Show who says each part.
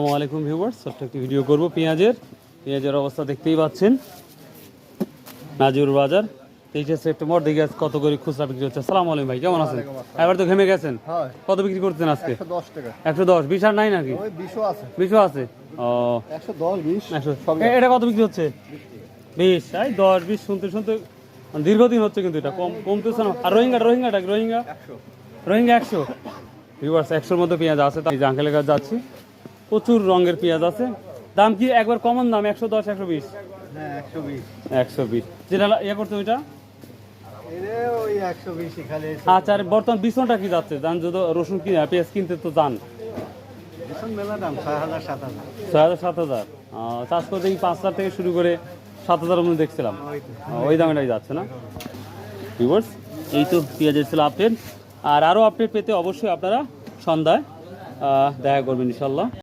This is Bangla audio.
Speaker 1: আসসালামু আলাইকুম ভিউয়ার্স, ছোট্ট একটি ভিডিও করব পেঁয়াজের অবস্থা দেখতেই পাচ্ছেন। নাজির বাজার 23 সেপ্টেম্বর দেখে আজ কত করে খুচরা বিক্রি হচ্ছে। আসসালামু আলাইকুম ভাই, কেমন আছেন? এবার তো ঘেমে গেছেন। কত বিক্রি করতেন আজকে?
Speaker 2: 110 টাকা।
Speaker 1: 110। 20 আর নাই নাকি?
Speaker 2: ওই 20 আছে।
Speaker 1: 20 আছে। ও
Speaker 2: 110 20
Speaker 1: 100। এটা কত বিক্রি হচ্ছে? 20। এই 10 20 শুনতে শুনতে দীর্ঘদিন হচ্ছে, কিন্তু এটা কমতেছে না। আর রোহিঙ্গাটা 100 ভিউয়ার্স 100-র মধ্যে পেঁয়াজ আছে। তাই আঙ্কেলের কাছে যাচ্ছি, প্রচুর রঙের পেঁয়াজ আছে। দাম কি একবার কমন দাম? 110 120?
Speaker 2: হ্যাঁ 120।
Speaker 1: 120 যেটা ইয়ে করতে ওইটা।
Speaker 2: এরে ওই 120 খালি।
Speaker 1: আচ্ছা, আর বর্তমান বিছনটা কি যাচ্ছে? দাম যদি রসুন কি পেঁয়াজ কিনতে তো যান,
Speaker 2: এখন মেলা দাম 6000 7000।
Speaker 1: 6000 7000 চাষ করতে 5000 থেকে শুরু করে 7000 মধ্যে দেখছিলাম। ওই দামেটাই যাচ্ছে না ভিউয়ার্স। এই তো পেঁয়াজের ছিল আপডেট। আর আরও আপডেট পেতে অবশ্যই আপনারা সন্ধ্যায় দেখা করবেন ইনশাল্লাহ।